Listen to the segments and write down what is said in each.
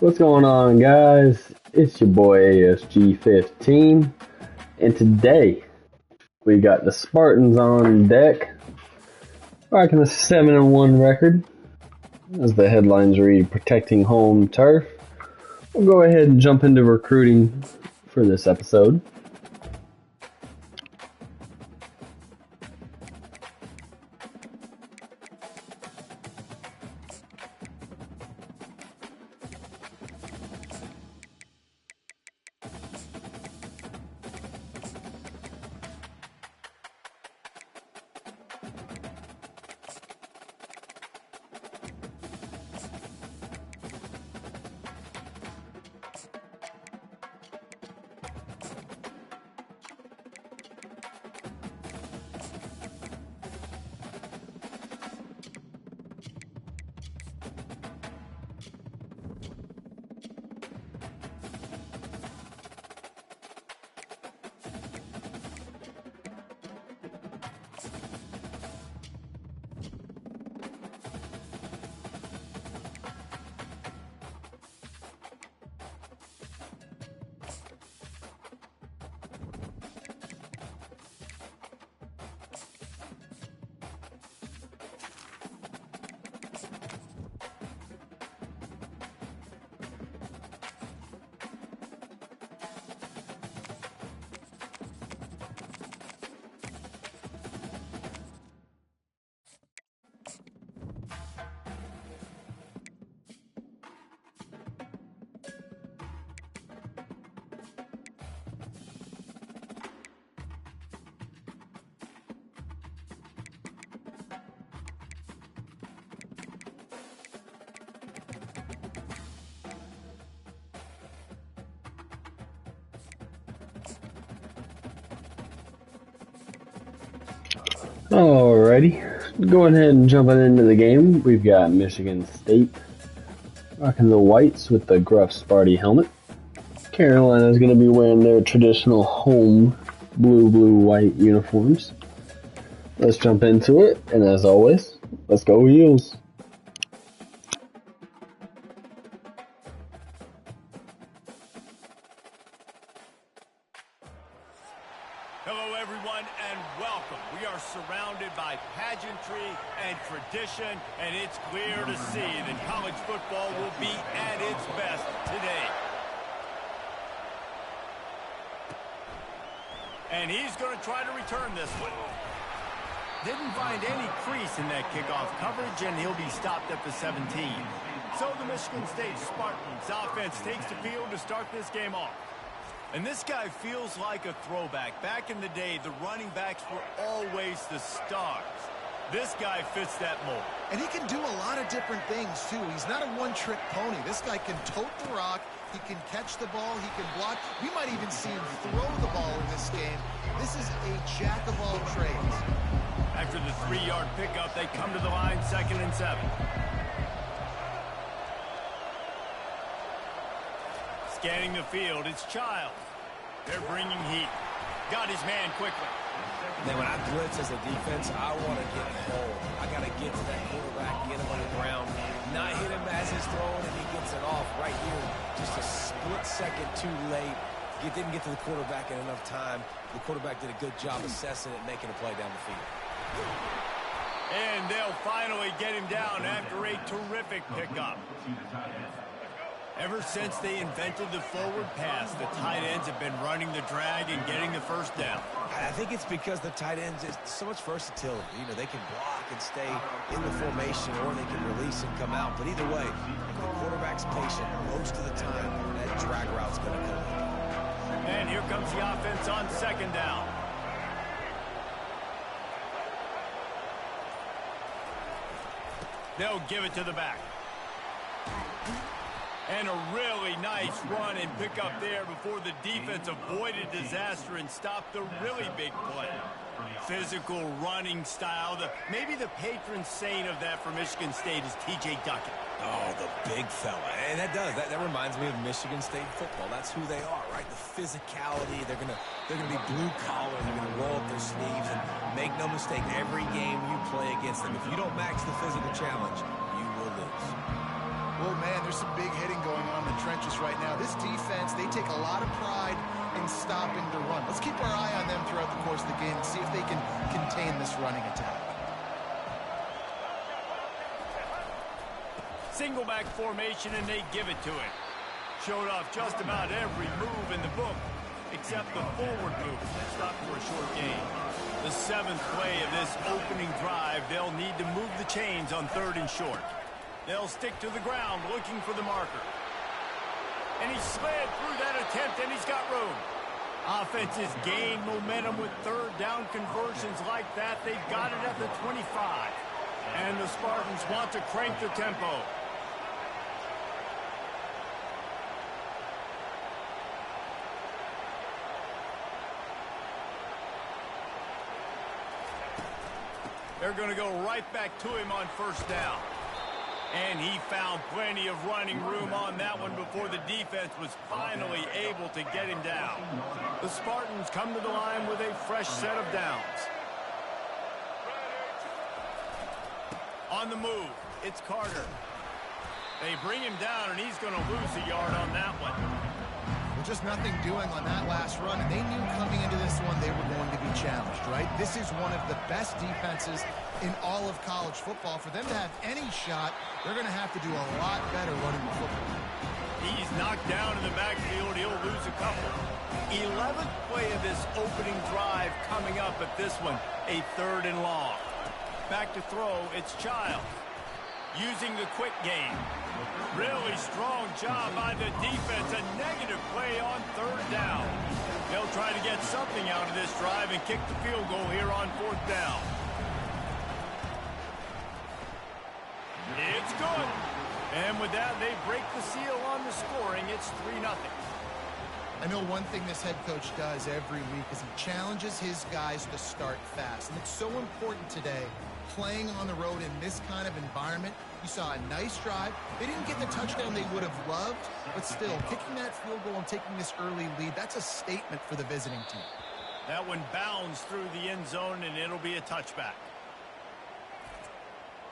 What's going on, guys? It's your boy ASG15, and today we got the Spartans on deck, rocking a 7-1 record. As the headlines read, protecting home turf. We'll go ahead and jump into recruiting for this episode. Alrighty, going ahead and jumping into the game. We've got Michigan State rocking the whites with the Gruff Sparty helmet. Carolina's going to be wearing their traditional home blue-white uniforms. Let's jump into it, and as always, let's go Heels. Hello everyone and welcome. We are surrounded by pageantry and tradition, and it's clear to see that college football will be at its best today. And he's going to try to return this one. Didn't find any crease in that kickoff coverage, and he'll be stopped at the 17. So the Michigan State Spartans offense takes the field to start this game off. And this guy feels like a throwback. Back in the day, the running backs were always the stars. This guy fits that mold. And he can do a lot of different things, too. He's not a one-trick pony. This guy can tote the rock. He can catch the ball. He can block. We might even see him throw the ball in this game. This is a jack of all trades. After the 3-yard pickup, they come to the line, 2nd and 7. Scanning the field, it's Child. They're bringing heat. Got his man quickly. Then when I blitz as a defense, I want to get home. I got to get to that quarterback, get him on the ground, not hit him as he's throwing, and he gets it off right here. Just a split second too late. He didn't get to the quarterback in enough time. The quarterback did a good job assessing it, making a play down the field. And they'll finally get him down after a terrific pickup. Ever since they invented the forward pass, the tight ends have been running the drag and getting the first down. I think it's because the tight ends is so much versatility. You know, they can block and stay in the formation, or they can release and come out. But either way, if the quarterback's patient, most of the time, that drag route's going to come. And here comes the offense on 2nd down. They'll give it to the back. And a really nice run and pick up there before the defense avoided disaster and stopped the really big play. Physical running style. Maybe the patron saint of that for Michigan State is T.J. Duckett. Oh, the big fella. And that does. That reminds me of Michigan State football. That's who they are, right? The physicality. They're gonna be blue collar. They're gonna roll up their sleeves, and make no mistake, every game you play against them, if you don't match the physical challenge, you will lose. Well, man, there's some big hitting going on. The right now. This defense, they take a lot of pride in stopping the run. Let's keep our eye on them throughout the course of the game and see if they can contain this running attack. Single back formation, and they give it to him. Showed off just about every move in the book, except the forward move. Stopped for a short gain. The 7th play of this opening drive, they'll need to move the chains on 3rd and short. They'll stick to the ground looking for the marker. And he slid through that attempt, and he's got room. Offenses gain momentum with 3rd down conversions like that. They've got it at the 25. And the Spartans want to crank the tempo. They're going to go right back to him on 1st down. And he found plenty of running room on that one before the defense was finally able to get him down. The Spartans come to the line with a fresh set of downs. On the move, it's Carter. They bring him down, and he's going to lose a yard on that one. Well, just nothing doing on that last run, and they knew coming into this one they were going to be challenged, right? This is one of the best defenses in all of college football. For them to have any shot, they're going to have to do a lot better running the football. He's knocked down in the backfield. He'll lose a couple. 11th play of this opening drive coming up at this one, a 3rd and long. Back to throw, it's Child. Using the quick game. Really strong job by the defense. A negative play on 3rd down. They'll try to get something out of this drive and kick the field goal here on 4th down. It's good. And with that, they break the seal on the scoring. It's 3-0. I know one thing this head coach does every week is he challenges his guys to start fast. And it's so important today, playing on the road in this kind of environment. You saw a nice drive. They didn't get the touchdown they would have loved, but still, kicking that field goal and taking this early lead, that's a statement for the visiting team. That one bounds through the end zone, and it'll be a touchback.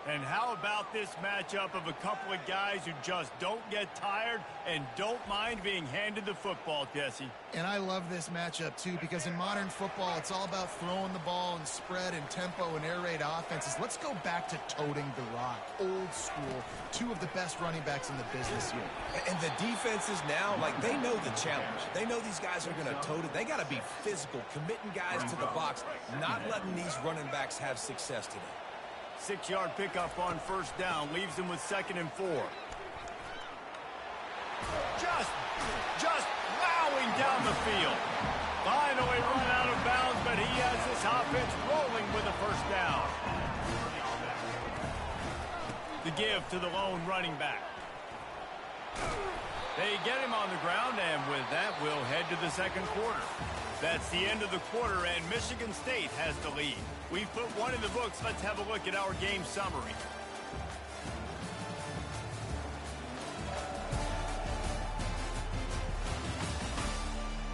And how about this matchup of a couple of guys who just don't get tired and don't mind being handed the football, Jesse? And I love this matchup, too, because in modern football, it's all about throwing the ball and spread and tempo and air raid offenses. Let's go back to toting the rock. Old school. 2 of the best running backs in the business here. And the defenses now, like, they know the challenge. They know these guys are going to tote it. They got to be physical, committing guys to the box, not letting these running backs have success today. 6-yard pickup on 1st down. Leaves them with 2nd and 4. Just plowing down the field. Finally run out of bounds, but he has this offense rolling with a 1st down. The give to the lone running back. They get him on the ground, and with that, we'll head to the 2nd quarter. That's the end of the quarter, and Michigan State has the lead. We've put one in the books. Let's have a look at our game summary.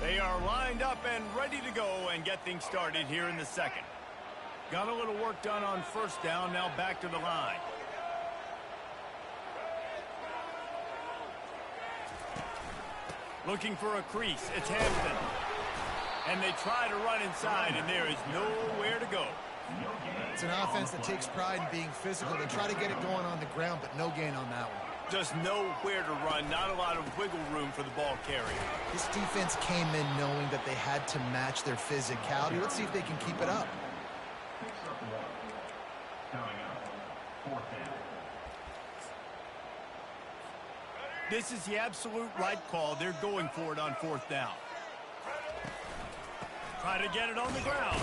They are lined up and ready to go and get things started here in the 2nd. Got a little work done on 1st down, now back to the line. Looking for a crease. It's Hampton. And they try to run inside, and there is nowhere to go. It's an offense that takes pride in being physical. They try to get it going on the ground, but no gain on that one. Just nowhere to run. Not a lot of wiggle room for the ball carrier. This defense came in knowing that they had to match their physicality. Let's see if they can keep it up. This is the absolute right call. They're going for it on 4th down. Try to get it on the ground.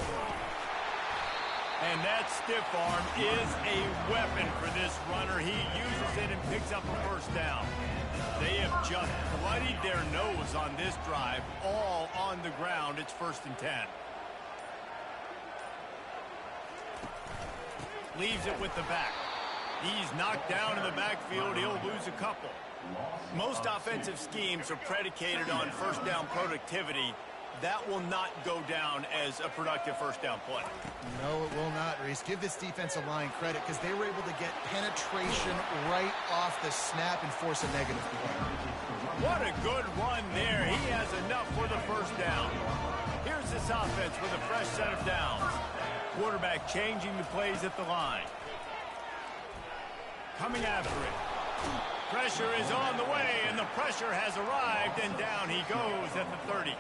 And that stiff arm is a weapon for this runner. He uses it and picks up a 1st down. They have just bloodied their nose on this drive, all on the ground. It's 1st and 10. Leaves it with the back. He's knocked down in the backfield. He'll lose a couple. Most offensive schemes are predicated on 1st down productivity. That will not go down as a productive 1st down play. No, it will not, Reese. Give this defensive line credit because they were able to get penetration right off the snap and force a negative play. What a good run there. He has enough for the first down. Here's this offense with a fresh set of downs. Quarterback changing the plays at the line. Coming after it. Pressure is on the way, and the pressure has arrived, and down he goes at the 30.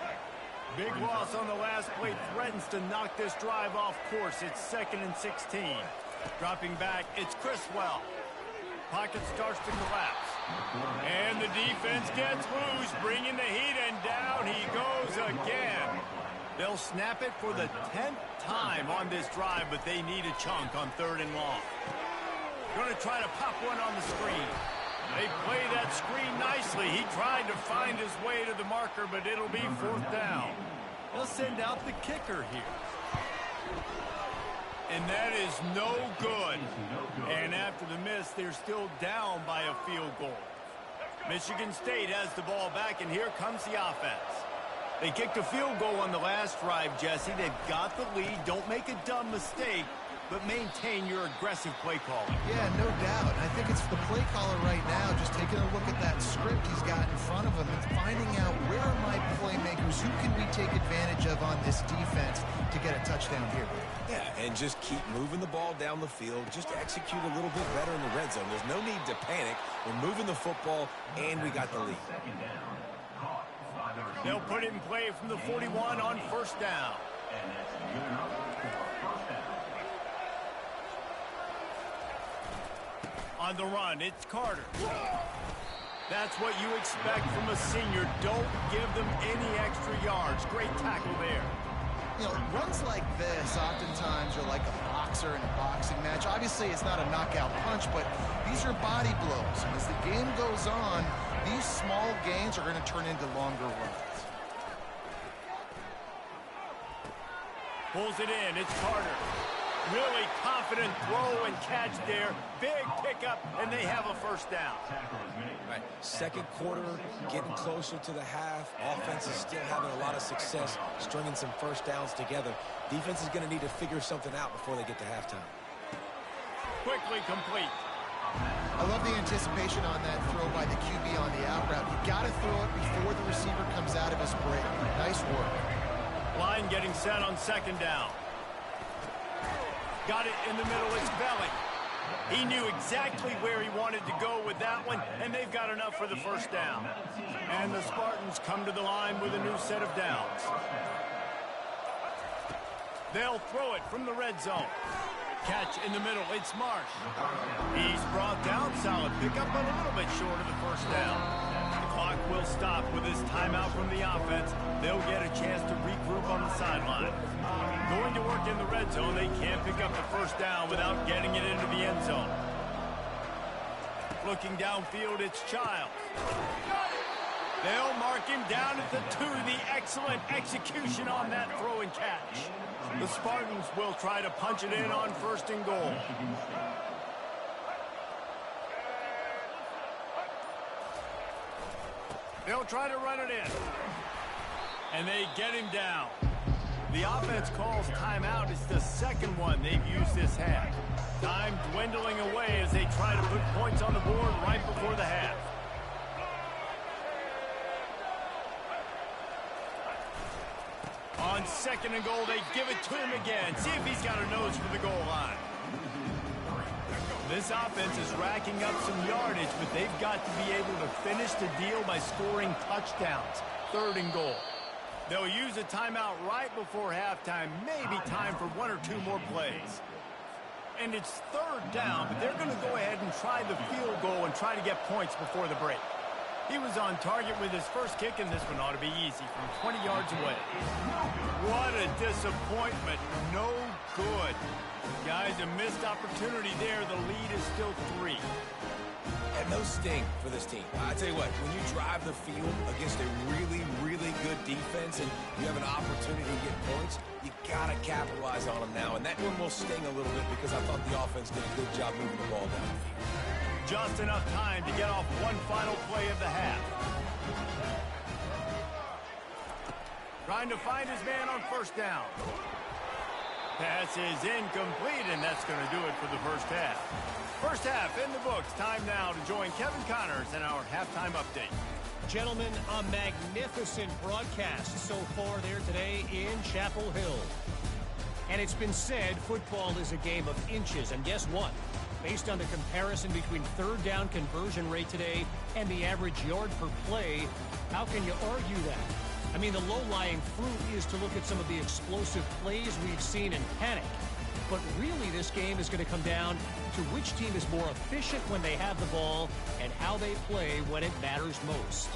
Big loss on the last play threatens to knock this drive off course. It's 2nd and 16. Dropping back, it's Criswell. Pocket starts to collapse. And the defense gets loose, bringing the heat, and down he goes again. They'll snap it for the 10th time on this drive, but they need a chunk on 3rd and long. Going to try to pop one on the screen. They play that screen nicely. He tried to find his way to the marker, but it'll be 4th down. They'll send out the kicker here. And that is no good. And after the miss, they're still down by a field goal. Michigan State has the ball back, and here comes the offense. They kicked a field goal on the last drive, Jesse. They've got the lead. Don't make a dumb mistake, but maintain your aggressive play calling. Yeah, no doubt. I think it's the play caller right now just taking a look at that script he's got in front of him and finding out where are my playmakers, who can we take advantage of on this defense to get a touchdown here. Yeah, and just keep moving the ball down the field. Just execute a little bit better in the red zone. There's no need to panic. We're moving the football, and we got the lead. They'll put it in play from the 41 on 1st down. On the run, it's Carter. That's what you expect from a senior. Don't give them any extra yards. Great tackle there. You know, runs like this oftentimes are like a boxer in a boxing match. Obviously, it's not a knockout punch, but these are body blows. And as the game goes on, these small gains are going to turn into longer runs. Pulls it in. It's Carter. Really confident throw and catch there. Big pickup, and they have a 1st down. Right. 2nd quarter, getting closer to the half. Offense is still having a lot of success stringing some 1st downs together. Defense is going to need to figure something out before they get to halftime. Quickly complete. I love the anticipation on that throw by the QB on the out route. You got to throw it before the receiver comes out of his break. Nice work. Line getting set on 2nd down. Got it in the middle, it's Belly. He knew exactly where he wanted to go with that one, and they've got enough for the 1st down. And the Spartans come to the line with a new set of downs. They'll throw it from the red zone. Catch in the middle, it's Marsh. He's brought down, solid pickup, but a little bit short of the 1st down. The clock will stop with this timeout from the offense. They'll get a chance to regroup on the sideline. Going to work in the red zone, they can't pick up the 1st down without getting it into the end zone. Looking downfield, it's Childs. They'll mark him down at the 2. The excellent execution on that throw and catch. The Spartans will try to punch it in on 1st and goal. They'll try to run it in. And they get him down. The offense calls timeout. It's the 2nd one they've used this half. Time dwindling away as they try to put points on the board right before the half. On 2nd and goal, they give it to him again. See if he's got a nose for the goal line. This offense is racking up some yardage, but they've got to be able to finish the deal by scoring touchdowns. 3rd and goal. They'll use a timeout right before halftime, maybe time for 1 or 2 more plays. And it's 3rd down, but they're going to go ahead and try the field goal and try to get points before the break. He was on target with his first kick, and this one ought to be easy from 20 yards away. What a disappointment. No good. Guys, a missed opportunity there. The lead is still 3. And no sting for this team. I tell you what, when you drive the field against a really, really good defense and you have an opportunity to get points, you got to capitalize on them now. And that one will sting a little bit because I thought the offense did a good job moving the ball down the field. Just enough time to get off one final play of the half. Trying to find his man on 1st down. Pass is incomplete, and that's going to do it for the 1st half. 1st half in the books. Time now to join Kevin Connors in our halftime update. Gentlemen, a magnificent broadcast so far there today in Chapel Hill. And it's been said football is a game of inches, and guess what? Based on the comparison between third down conversion rate today and the average yard per play, how can you argue that? I mean, the low-lying fruit is to look at some of the explosive plays we've seen in panic. But really, this game is going to come down to which team is more efficient when they have the ball and how they play when it matters most.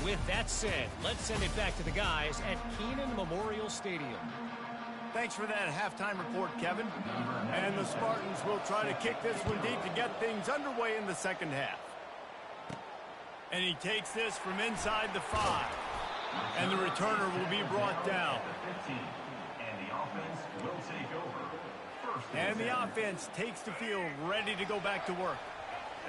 With that said, let's send it back to the guys at Kenan Memorial Stadium. Thanks for that halftime report, Kevin. And the Spartans will try to kick this one deep to get things underway in the second half. And he takes this from inside the 5. And the returner will be brought down. And the offense takes the field, ready to go back to work.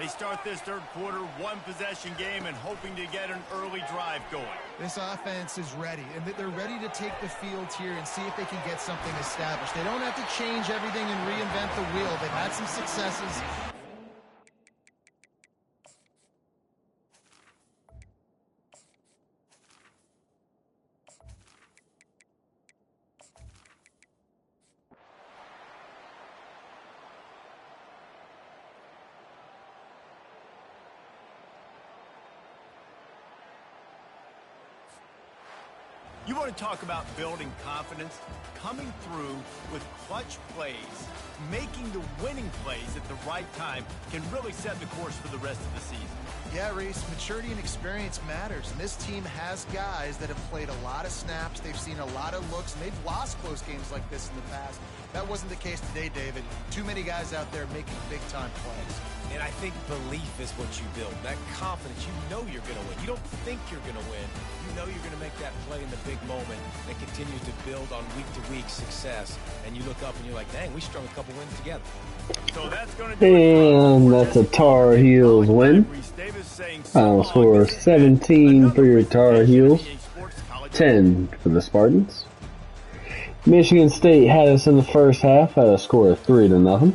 They start this third quarter, one-possession game, and hoping to get an early drive going. This offense is ready, and they're ready to take the field here and see if they can get something established. They don't have to change everything and reinvent the wheel. They've had some successes. You want to talk about building confidence? Coming through with clutch plays, making the winning plays at the right time can really set the course for the rest of the season. Yeah, Reese, maturity and experience matters, and this team has guys that have played a lot of snaps. They've seen a lot of looks, and they've lost close games like this in the past. That wasn't the case today, David. Too many guys out there making big-time plays. And I think belief is what you build. That confidence, you know you're going to win. You don't think you're going to win. You know you're going to make that play in the big moment that continues to build on week-to-week success. And you look up and you're like, dang, we strung a couple wins together. So that's going to do it. And that's a Tar Heels win. Final score 17 for your Tar Heels, 10 for the Spartans. Michigan State had us in the first half at a score of 3-0.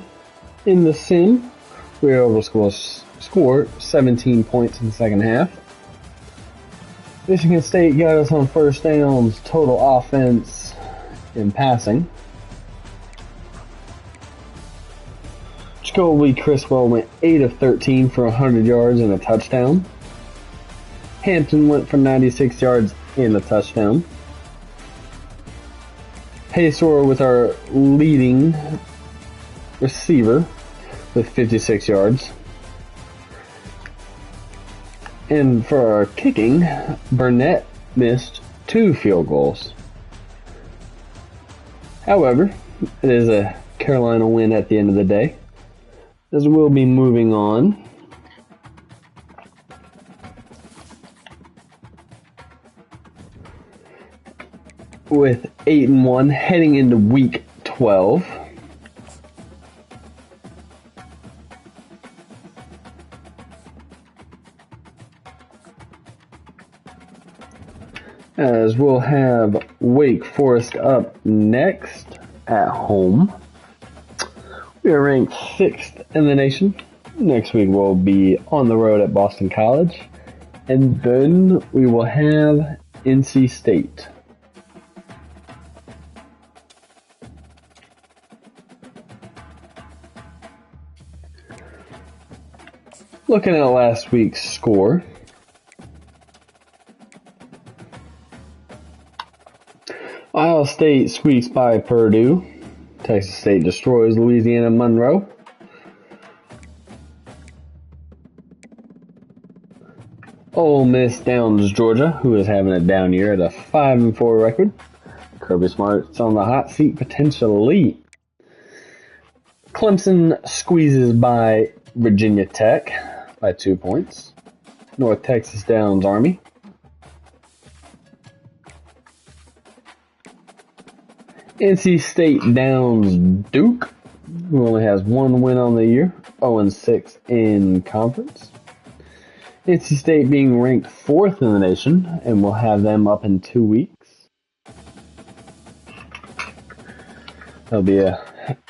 In the sim, we were able to score 17 points in the second half. Michigan State got us on first downs, total offense, and passing. Jacoby Criswell went 8 of 13 for 100 yards and a touchdown. Hampton went for 96 yards and a touchdown. Paysor with our leading receiver with 56 yards. And for our kicking, Burnett missed 2 field goals. However, it is a Carolina win at the end of the day, as we'll be moving on. With 8-1 heading into week 12. As we'll have Wake Forest up next at home. We are ranked 6th in the nation. Next week we'll be on the road at Boston College. And then we will have NC State. Looking at last week's score, Ohio State squeaks by Purdue. Texas State destroys Louisiana Monroe. Ole Miss downs Georgia, who is having a down year at a 5-4 record. Kirby Smart's on the hot seat potentially. Clemson squeezes by Virginia Tech by 2 points. North Texas downs Army. NC State downs Duke, who only has 1 win on the year, 0-6 in conference. NC State being ranked 4th in the nation, and we'll have them up in 2 weeks. That'll be a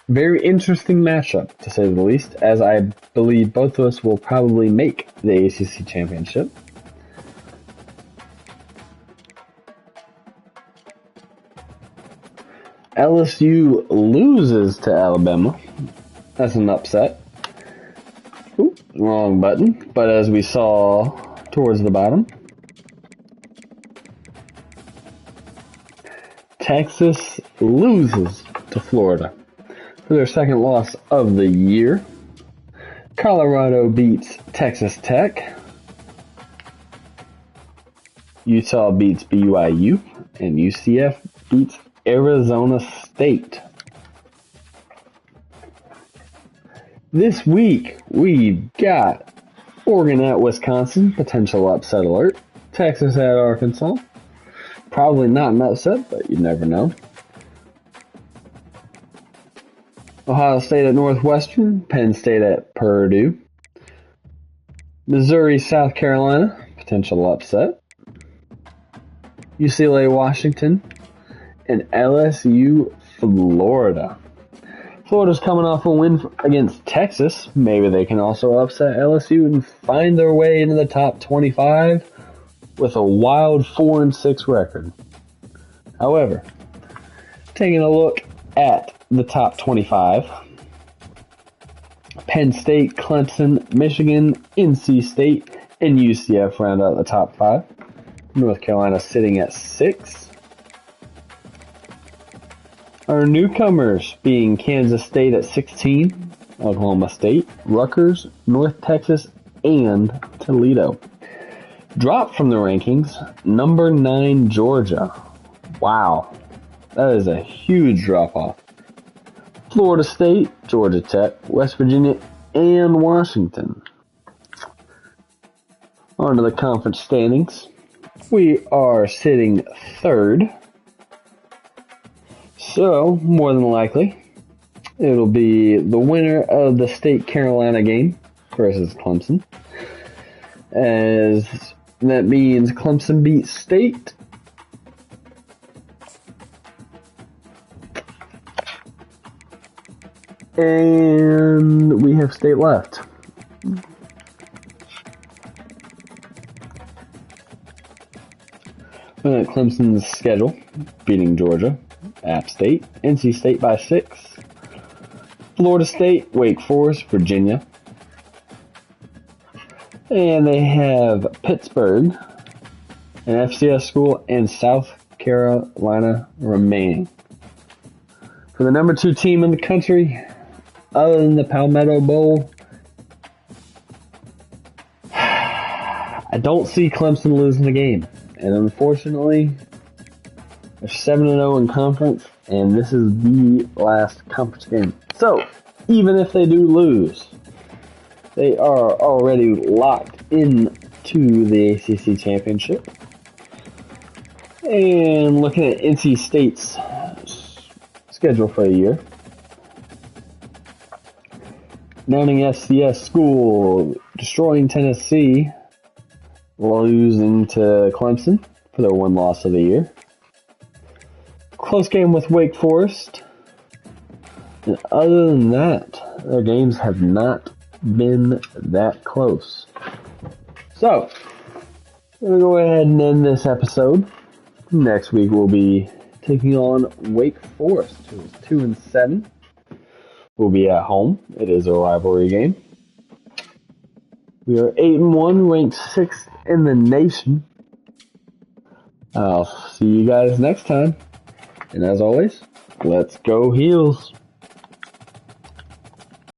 very interesting matchup, to say the least, as I believe both of us will probably make the ACC championship. LSU loses to Alabama. That's an upset. Ooh, wrong button. But as we saw towards the bottom, Texas loses to Florida for their second loss of the year. Colorado beats Texas Tech. Utah beats BYU. And UCF beats Arizona State. This week, we've got Oregon at Wisconsin, potential upset alert. Texas at Arkansas. Probably not an upset, but you never know. Ohio State at Northwestern, Penn State at Purdue. Missouri, South Carolina, potential upset. UCLA, Washington, and LSU, Florida. Florida's coming off a win against Texas. Maybe they can also upset LSU and find their way into the top 25 with a wild 4-6 record. However, taking a look at the top 25, Penn State, Clemson, Michigan, NC State, and UCF round out the top 5. North Carolina sitting at 6. Our newcomers being Kansas State at 16, Oklahoma State, Rutgers, North Texas, and Toledo. Dropped from the rankings, number 9 Georgia. Wow, that is a huge drop-off. Florida State, Georgia Tech, West Virginia, and Washington. On to the conference standings. We are sitting 3rd. So, more than likely, it'll be the winner of the State-Carolina game versus Clemson. As that means Clemson beats State. And we have State left. Looking at Clemson's schedule, beating Georgia, App State, NC State by 6, Florida State, Wake Forest, Virginia, and they have Pittsburgh, an FCS school, and South Carolina remaining. For the number 2 team in the country, other than the Palmetto Bowl, I don't see Clemson losing the game. And unfortunately, they're 7-0 in conference, and this is the last conference game. So, even if they do lose, they are already locked into the ACC championship. And looking at NC State's schedule for the year, Mounting FCS school destroying Tennessee, losing to Clemson for their 1 loss of the year. Close game with Wake Forest. And other than that, their games have not been that close. So, we're going to go ahead and end this episode. Next week we'll be taking on Wake Forest, who is 2-7. We'll be at home. It is a rivalry game. We are 8-1, ranked 6th in the nation. I'll see you guys next time. And as always, let's go Heels.